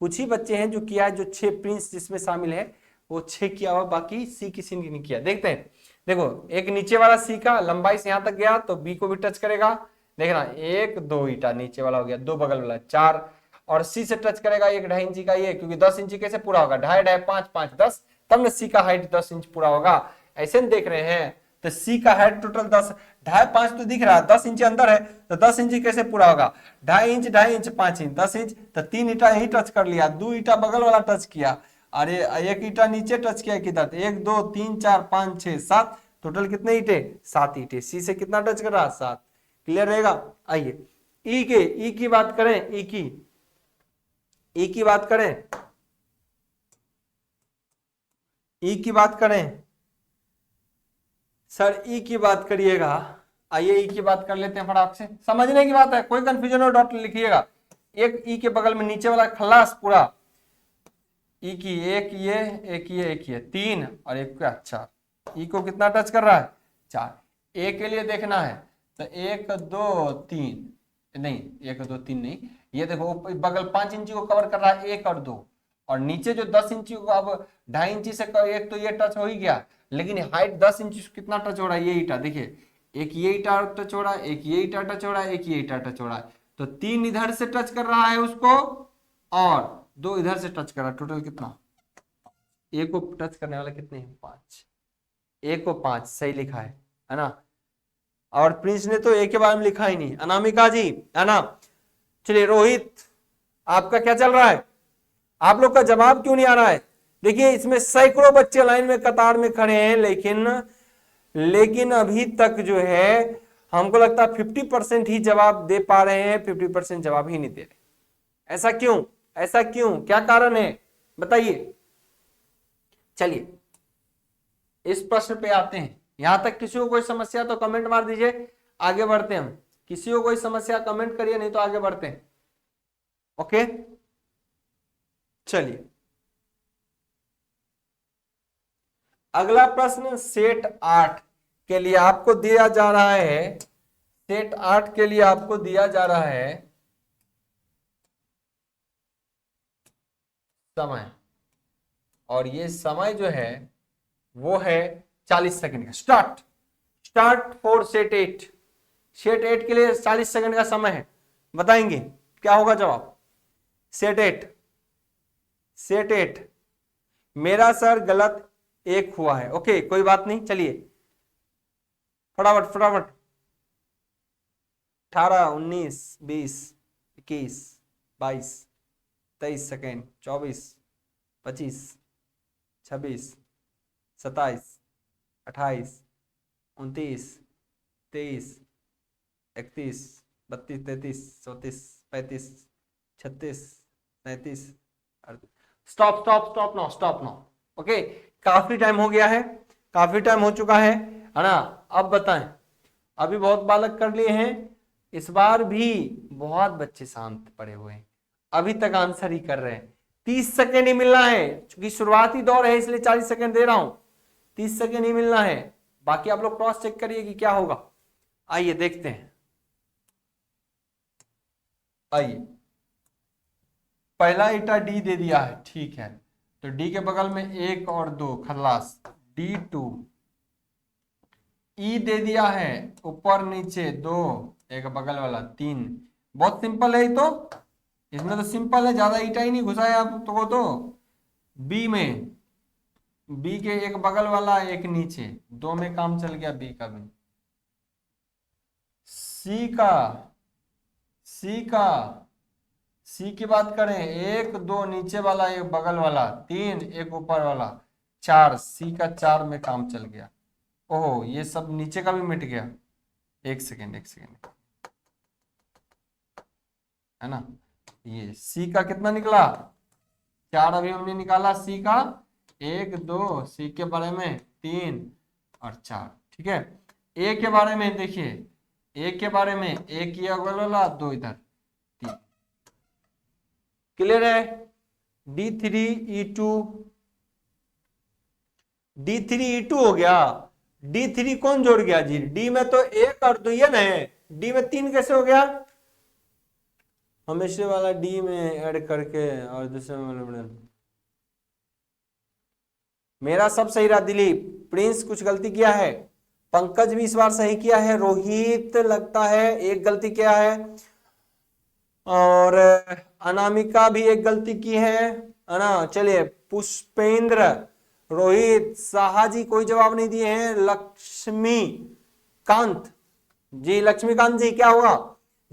कुछ ही बच्चे हैं जो किया है, जो 6 प्रिंस जिसमें शामिल है वो 6 किया हुआ, बाकी सी किसी ने नहीं किया। देखते हैं, देखो एक नीचे वाला सी का लंबाई से यहां तक गया तो बी को भी टच करेगा, देखना 1 2 ईटा नीचे वाला हो गया, 2 बगल वाला 4, और सी से टच करेगा 1 2.5 इंची का ये, क्योंकि 10 इंची कैसे पूरा होगा, 2.5 2.5 5 5 10, तब न सी का हाइट 10 इंच पूरा होगा। ऐसे देख रहे हैं, तो सी का हाइट टोटल 10, 2.5 5 तो दिख रहा है, 10 इंच अंदर है, तो 10 इंच कैसे पूरा होगा, 2.5 इंच 5 इंच 10 इंच, तो 3 ईटा यही टच कर लिया, 2 ईटा बगल वाला टच किया, अरे 1 ईटा नीचे टच किया किधर, 1 2 3 4 5 6 7, टोटल कितने ईटे, 7 ईटे। सी से कितना टच कर रहा, 7। क्लियर रहेगा। आइए ई की बात करें, ई की बात करें, ई की बात करें, सर ई की बात करिएगा। आइए ई की बात कर लेते हैं फटाक से, समझने की बात है, कोई कंफ्यूजन हो डॉट लिखिएगा। एक ई के बगल में नीचे वाला खलास पूरा, ई की एक ये एक ये एक ये 3 और एक का 4, ई को कितना टच कर रहा है, 4। ए के लिए देखना है तो 1 2 3 नहीं, 1 2 3 नहीं, ये देखो बगल 5 इंची को कवर कर रहा है 1 और 2, और नीचे जो 10 इंची को, अब 2.5 इंची से एक तो ये टच हो ही गया, लेकिन हाइट 10 इंची से कितना टच हो रहा है, ये ईटा देखिए, एक ये ईटा टच हो रहा है, एक ये ईटा टच हो रहा है, एक ये ईटा टच हो रहा है, तो 3 इधर से टच कर रहा है उसको और 2 इधर से टच कर रहा है, टोटल कितना, ए को टच करने वाला कितने हैं, 5, ए को 5 सही लिखा है ना। और प्रिंस ने तो ए के बारे में लिखा ही नहीं, अनामिका जी, है ना। चलिए रोहित, आपका क्या चल रहा है, आप लोग का जवाब क्यों नहीं आ रहा है। देखिए इसमें सैकड़ों बच्चे लाइन में कतार में खड़े हैं, लेकिन अभी तक जो है हमको लगता है 50% ही जवाब दे पा रहे हैं, 50% जवाब ही नहीं दे रहे। ऐसा क्यों, ऐसा क्यों, क्या कारण है बताइए। चलिए इस प्रश्न पे आते हैं, यहां तक किसी को कोई समस्या तो कमेंट मार दीजिए, आगे बढ़ते हैं हम। किसी को कोई समस्या कमेंट करिए, नहीं तो आगे बढ़ते हैं। ओके चलिए अगला प्रश्न सेट 8 के लिए आपको दिया जा रहा है, सेट 8 के लिए आपको दिया जा रहा है समय, और ये समय जो है वो है 40 सेकंड का। स्टार्ट फॉर सेट 8, सेट 8 के लिए 40 सेकंड का समय है, बताएंगे क्या होगा जवाब। सेट 8 मेरा सर गलत एक हुआ है। ओके कोई बात नहीं, चलिए फटाफट फटाफट। 18, 19, 20, 21, 22, 23 second, 24, 25, 26, 27, 28, 29, 23, 31, 32, 33, 34, 35, 36, 37, stop stop stop no, stop no. Okay काफी टाइम हो गया है, काफी टाइम हो चुका है ना। अब बताएं, अभी बहुत बालक कर लिए हैं, इस बार भी बहुत बच्चे शांत पड़े हुए हैं, अभी तक आंसर ही कर रहे हैं। 30 सेकेंड ही मिलना है, क्योंकि शुरुआती दौर है इसलिए 40 सेकेंड दे रहा हूं। 30 सेकेंड ही मिलना है, बाकी आप लोग क्रॉस चेक करिए कि क्या होगा। आइए देखते हैं। आइए पहला ईटा डी दे दिया है, ठीक है, तो डी के बगल में 1 और 2 खल्लास, D2। ई दे दिया है ऊपर नीचे 2, एक बगल वाला 3। बहुत सिंपल है ये तो, इसमें तो सिंपल है, ज्यादा ईटा ही नहीं घुसाया आप तो। बी में, बी के एक बगल वाला एक नीचे, 2 में काम चल गया बी का भी। सी का, सी का, सी की बात करें, 1 2 नीचे वाला, एक बगल वाला 3, एक ऊपर वाला 4, सी का 4 में काम चल गया। ओहो ये सब नीचे का भी मिट गया। एक सेकेंड एक सेकेंड, है ना, ये सी का कितना निकला 4, अभी हमने निकाला सी का 1 2, सी के बारे में 3 और 4, ठीक है। ए के बारे में देखिए, ए के बारे में 1 ये अगल वाला, 2 इधर, 3। क्लियर है। D3E2, D3E2 हो गया। D3 कौन जोड़ गया जी, डी में तो 1 और 2 है ना, डी में 3 कैसे हो गया, हमेशा वाला डी में ऐड करके और दूसरे में। मेरा सब सही रहा, दिलीप, प्रिंस कुछ गलती किया है, पंकज भी इस बार सही किया है, रोहित लगता है एक गलती किया है, और अनामिका भी एक गलती की है ना। चलिए पुष्पेंद्र, रोहित, साहा जी कोई जवाब नहीं दिए हैं, लक्ष्मी कांत जी, लक्ष्मीकांत जी क्या हुआ,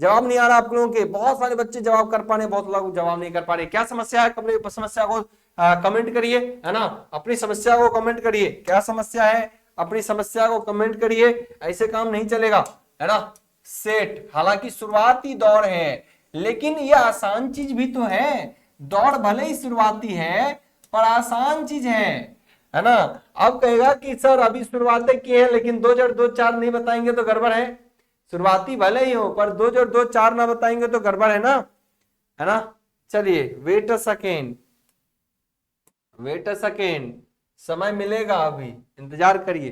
जवाब नहीं आ रहा आप लोगों के। बहुत सारे बच्चे जवाब कर पा रहे, बहुत लोग जवाब नहीं कर पा रहे। क्या समस्या है, अपनी समस्या को कमेंट करिए, है ना, अपनी समस्या को कमेंट करिए, क्या समस्या है अपनी समस्या को कमेंट करिए, ऐसे काम नहीं चलेगा, है ना। सेट, हालांकि शुरुआती दौर है, लेकिन ये आसान चीज भी तो है, दौड़ भले ही शुरुआती है पर आसान चीज है ना। अब कहेगा कि सर अभी शुरुआतें की है लेकिन 2 जोड़ 2 4 नहीं बताएंगे तो गड़बड़ है। शुरुआती भले ही हो पर 2 जोड़ 2 4 ना बताएंगे तो गड़बड़ है ना। चलिए wait a second, wait a second, समय मिलेगा, अभी इंतजार करिए।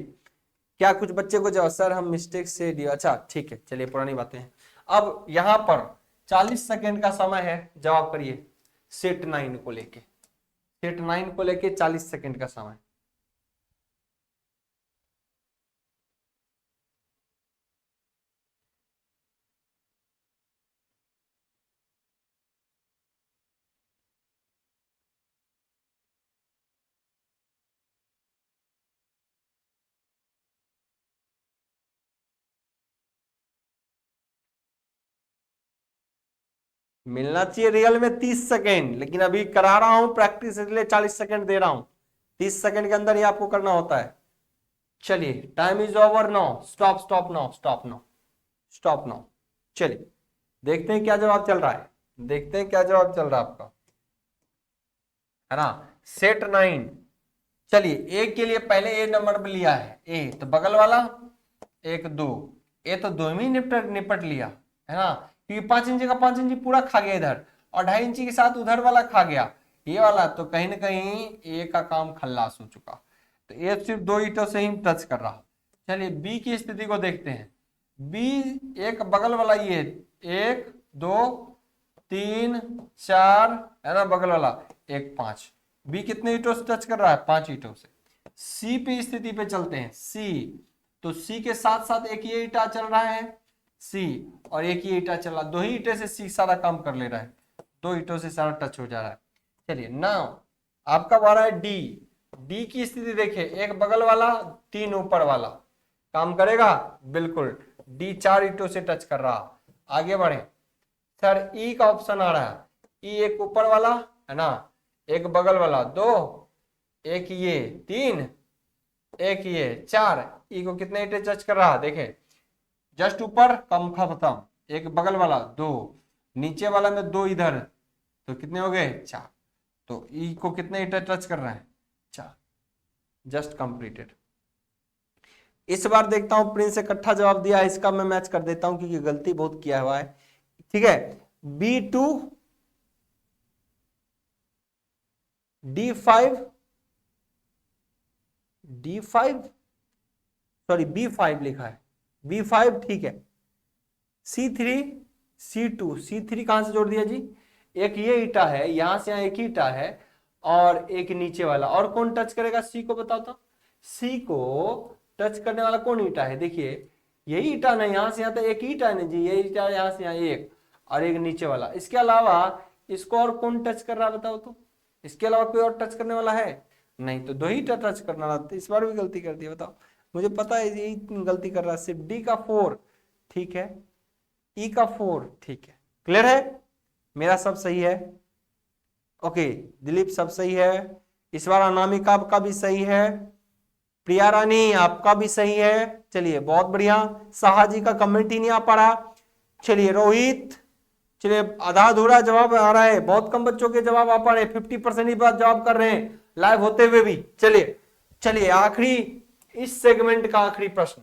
क्या कुछ बच्चे को जवाब, सर हम मिस्टेक से दिया, अच्छा ठीक है, चलिए पुरानी बातें हैं। अब यहां पर 40 सेकेंड का समय है, जवाब करिए सेट 9 को लेके, सेट 9 को लेके 40 सेकेंड का समय। मिलना चाहिए रियल में 30 सेकेंड, लेकिन अभी करा रहा हूं प्रैक्टिस, इसलिए 40 सेकेंड दे रहा हूं। 30 सेकेंड के अंदर ही आपको करना होता है। चलिए time is over now, stop stop now, stop now, stop now. चलिए देखते हैं क्या जवाब चल रहा है, देखते हैं क्या जवाब चल रहा है आपका, है ना। सेट 9, चलिए ए के लिए पहले ए नंबर पे लिया है, ए तो बगल वाला 1 2, ए तो 2 में निपट लिया, है ना, क्योंकि 5 इंची का 5 इंची पूरा खा गया इधर, और 2.5 इंची के साथ उधर वाला खा गया, ये वाला तो कहीं ना कहीं ए का काम खल्लास हो चुका, तो ए सिर्फ 2 ईंटों से ही टच कर रहा। चलिए बी की स्थिति को देखते हैं, बी एक बगल वाला, ये 1 2 3 4 है ना, बगल वाला 1 5, बी कितने ईंटों से टच कर रहा है, 5 ईंटों से। सी पे स्थिति पे चलते हैं, सी तो सी के साथ साथ एक ये ईटा चल रहा है, सी और एक ये ईटा चल रहा है, 2 ही ईटे से सी सारा काम कर ले रहा है, 2 ईटों से सारा टच हो जा रहा है। चलिए नाउ आपका आ रहा है डी। डी की स्थिति देखिए, एक बगल वाला 3 ऊपर वाला, काम करेगा बिल्कुल। डी 4 ईंटों से टच कर रहा। आगे बढ़े सर, ई का ऑप्शन आ रहा है। ई एक ऊपर वाला है ना, एक बगल वाला 2, एक ये 3, एक ये 4। ई को कितने ईंटे टच कर रहा देखें, जस्ट ऊपर कम खत्म, एक बगल वाला 2, नीचे वाला में 2 इधर, तो कितने हो गए 4। तो ई को कितने ईंटे टच कर रहा है 4। Just completed. इस बार देखता हूं प्रिंस इकट्ठा जवाब दिया है, इसका मैं मैच कर देता हूं क्योंकि गलती बहुत किया हुआ है। ठीक है, B2 D5 सॉरी B5 लिखा है, B5 ठीक है। C3 C3 कहां से जोड़ दिया जी, एक ये ईटा है, यहां से यहां एक ईटा है और एक नीचे वाला, और कौन टच करेगा सी को बताओ तो। सी को टच करने वाला कौन ईटा है, देखिए यही ईटा ना, यहां से यहां तक एक ईटा है ना जी, यही ईटा यहां से यहां एक, और एक नीचे वाला। इसके अलावा इसको और कौन टच कर रहा है बताओ तो, इसके अलावा कोई और टच करने वाला है नहीं, तो 2 ही टच करना रहा। इस बार भी गलती कर दी, बताओ, मुझे पता है यही गलती कर रहा है सिर्फ। डी का 4 ठीक है, ई का 4 ठीक है, क्लियर है, मेरा सब सही है। ओके दिलीप सब सही है, इस बार अनामिका आपका भी सही है, प्रिया रानी आपका भी सही है। चलिए बहुत बढ़िया, साहा जी का कमेंट ही नहीं आ पा रहा। चलिए रोहित, चलिए आधा अधूरा जवाब आ रहा है, बहुत कम बच्चों के जवाब आ पा रहे हैं, 50% ही बात जवाब कर रहे हैं लाइव होते हुए भी। चलिए आखिरी, इस सेगमेंट का आखिरी प्रश्न,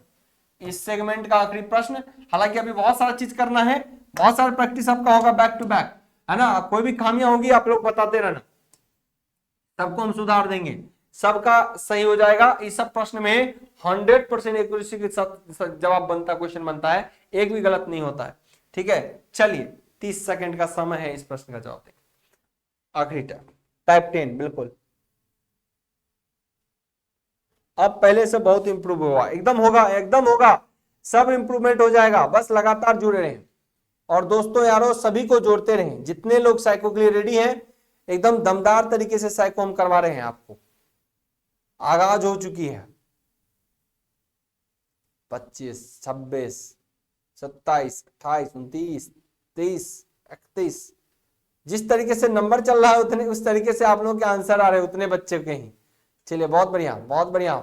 इस सेगमेंट का आखिरी प्रश्न। हालांकि अभी बहुत सारा चीज करना है, बहुत सारा प्रैक्टिस आपका होगा बैक टू बैक, है ना। कोई भी खामियां होगी आप लोग बताते रहना, सबको हम सुधार देंगे, सबका सही हो जाएगा। इस सब प्रश्न में 100% एक्यूरेसी के साथ जवाब बनता, क्वेश्चन बनता है, एक भी गलत नहीं होता है। ठीक है, चलिए 30 सेकंड का समय है इस प्रश्न का जवाब दें। आखिरी टाइप 10 बिल्कुल, अब पहले से बहुत इंप्रूव हुआ, एकदम होगा, एकदम होगा, सब इंप्रूवमेंट हो जाएगा, बस लगातार जुड़े रहें। और दोस्तों यारों सभी को जोड़ते रहें, जितने लोग साइको के लिए रेडी हैं, एकदम दमदार तरीके से साइको हम करवा रहे हैं आपको, आगाज हो चुकी है। 25, 26, 27, 28, 29, 30, 31, जिस तरीके से नंबर चल रहा है उतने, उस तरीके से आप लोगों के आंसर आ रहे हैं उतने बच्चे के ही। चलिए बहुत बढ़िया, बहुत बढ़िया,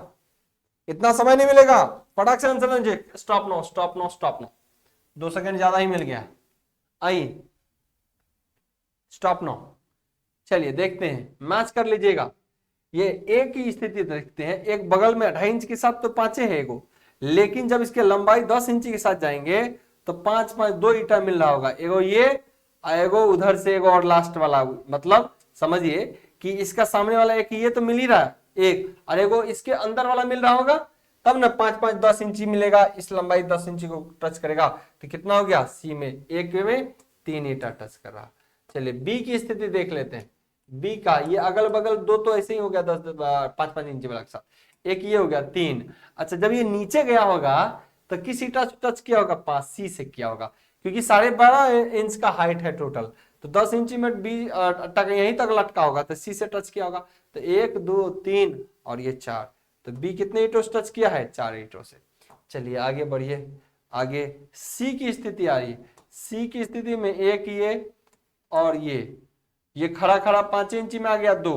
इतना समय नहीं मिलेगा, फटाक से आंसर लीजिए। Stop no, stop no, stop no, 2 second ज्यादा ही मिल गया। I stop no. चलिए देखते हैं, मैच कर लीजिएगा। ये एक ही स्थिति देखते हैं, एक बगल में 2.5 इंच के साथ तो 5 है एगो, लेकिन जब इसके लंबाई 10 इंच के साथ जाएंगे तो 5 5 2 ईटा मिल रहा होगा, एगो ये एगो उधर से, एगो और लास्ट वाला, मतलब समझिए कि इसका सामने वाला एक ये तो मिल ही रहा है एक, और एगो इसके अंदर वाला मिल रहा होगा, तब ना 5 5 10 इंची मिलेगा, इस लंबाई 10 इंची को टच करेगा तो कितना हो गया, सी में एक में 3 ईटा टच कर रहा। चलिए बी की स्थिति देख लेते हैं। बी का ये अगल बगल 2 तो ऐसे ही हो गया 10 5 5 इंची वाला के साथ, एक ये हो गया 3। अच्छा जब ये नीचे गया होगा तो किस ईटा टच किया होगा, 5 सी से किया होगा, क्योंकि 12.5 इंच का हाइट है टोटल, तो 10 इंची में बी टक यहीं तक लटका होगा, तो सी से टच किया होगा, तो 1 2 3 और ये 4, तो बी कितने ईटों से टच किया है, 4 ईटों से। चलिए आगे बढ़िए, आगे सी की स्थिति आ रही है। सी की स्थिति में एक ये और ये खड़ा खड़ा 5 इंची में आ गया, 2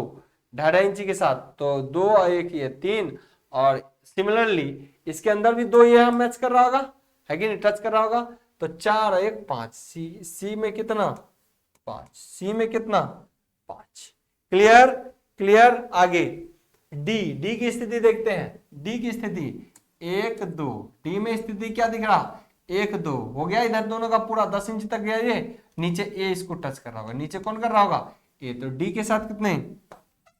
2.5 इंची के साथ, तो 2 और 1 ये 3, और सिमिलरली इसके अंदर भी 2 ये हम मैच कर रहा होगा, है कि नहीं, टच कर रहा होगा, तो 4 और 1 5, सी में कितना 5, सी में कितना 5। Clear, clear. आगे डी की स्थिति देखते हैं। डी की स्थिति 1 2, डी में स्थिति क्या दिख रहा, 1 2 हो गया, इधर दोनों का पूरा 10 इंच तक गया, ये नीचे ए इसको टच कर रहा होगा, नीचे कौन कर रहा होगा, ए, तो डी के साथ कितने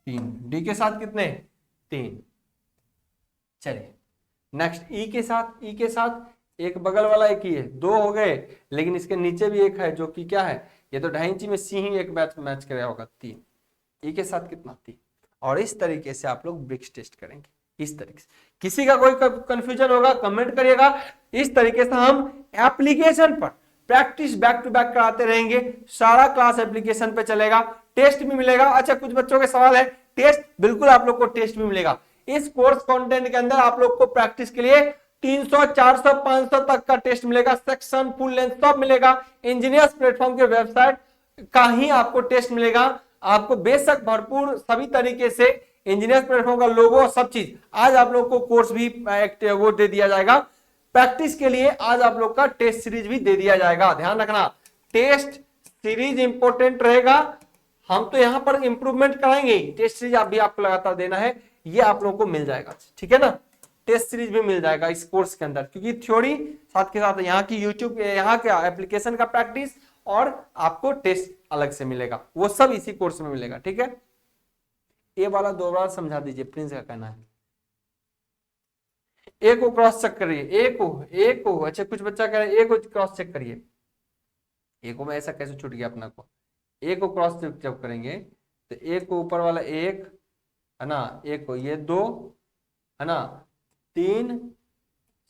3, डी के साथ कितने 3। चलिए नेक्स्ट ई के साथ, ई के साथ एक बगल वाला एक ही है, 2 हो गए, लेकिन इसके नीचे भी एक है जो कि क्या है, ये तो 2.5 इंची में सी ही एक मैच कर रहा होगा, 3, ई के साथ कितना 3। और इस तरीके से आप लोग ब्रिक्स टेस्ट करेंगे, इस तरीके से। किसी का कोई कंफ्यूजन होगा कमेंट करिएगा। इस तरीके से हम एप्लीकेशन पर प्रैक्टिस बैक टू बैक कराते रहेंगे, सारा क्लास एप्लीकेशन पे चलेगा, टेस्ट भी मिलेगा। अच्छा कुछ बच्चों के सवाल है टेस्ट, बिल्कुल आप लोग को टेस्ट भी मिलेगा। इस कोर्स कंटेंट के अंदर आप लोग को प्रैक्टिस के लिए 300, 400, 500 तक का टेस्ट मिलेगा, सेक्शन, फुल लेंथ सब मिलेगा। इंजीनियर्स प्लेटफॉर्म के वेबसाइट का ही आपको टेस्ट मिलेगा। आपको बेशक भरपूर सभी तरीके से इंजीनियर्स प्लेटफॉर्म का लोगो, सब चीज आज आप लोग को कोर्स भी वो दे दिया जाएगा। प्रैक्टिस के लिए आज आप लोग का टेस्ट सीरीज भी दे दिया जाएगा। ध्यान रखना, टेस्ट सीरीज इंपॉर्टेंट रहेगा। हम तो यहां पर इंप्रूवमेंट कराएंगे, टेस्ट सीरीज आप भी आपको लगातार देना है, ये आप लोगों को मिल जाएगा, ठीक है ना। टेस्ट सीरीज भी मिल जाएगा इस कोर्स के अंदर, क्योंकि थ्योरी साथ के साथ यहाँ की यूट्यूब, यहाँ के एप्लीकेशन का प्रैक्टिस और आपको टेस्ट अलग से मिलेगा, वो सब इसी कोर्स में मिलेगा, ठीक है। ये वाला दो बार समझा दीजिए, प्रिंस का कहना है। ए को क्रॉस चेक करिए, ए को अच्छा कुछ बच्चा कह रहे हैं ए को क्रॉस चेक करिए। ए को मैं ऐसा कैसे छूट गया अपना को, ए को क्रॉस चेक जब करेंगे तो ए को ऊपर वाला एक है ना, ए को ये 2 है ना, 3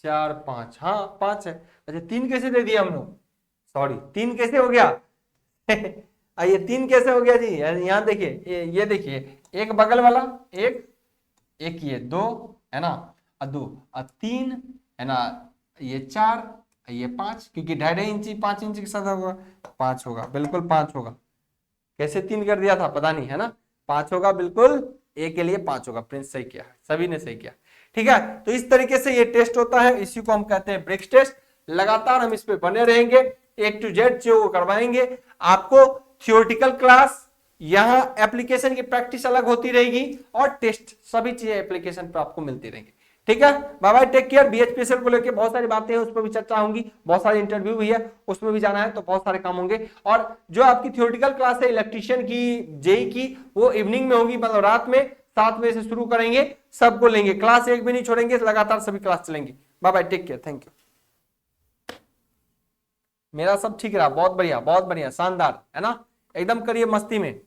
4 5, हाँ 5 है। अच्छा 3 कैसे दे दिया हम लोग, सॉरी 3 कैसे हो गया ये 3 कैसे हो गया जी, यहाँ देखिए, ये देखिए एक बगल वाला एक ये 2 है ना, 2 3 है ना, ये 4 ये 5, क्योंकि 2.5 इंची 5 इंच के साथ होगा 5 होगा, बिल्कुल 5 होगा। कैसे 3 कर दिया था पता नहीं, है ना, 5 होगा, बिल्कुल ए के लिए 5 होगा। प्रिंस सही किया, सभी ने सही किया, ठीक है। तो इस तरीके से ये टेस्ट होता है, इसी को हम कहते हैं ब्रिक्स टेस्ट। लगातार हम इस पे बने रहेंगे, A to Z जो करवाएंगे आपको। थियोरेटिकल क्लास, यहाँ एप्लीकेशन की प्रैक्टिस अलग होती रहेगी और टेस्ट, सभी चीजें एप्लीकेशन पर आपको मिलती रहेंगी, ठीक है। Bye bye, take care. BHPSL को लेकर बहुत सारी बातें हैं, उस पर भी चर्चा होंगी, बहुत सारी इंटरव्यू भी है, उसमें भी जाना है, तो बहुत सारे काम होंगे। और जो आपकी थियोरेटिकल क्लास है इलेक्ट्रीशियन की, जेई की, वो इवनिंग में होगी, मतलब रात में 7 बजे से शुरू करेंगे, सबको लेंगे क्लास, एक भी नहीं छोड़ेंगे, लगातार सभी क्लास चलेंगी। Bye bye, take care, thank you. मेरा सब ठीक रहा, बहुत बढ़िया शानदार, है ना, एकदम करिए मस्ती में।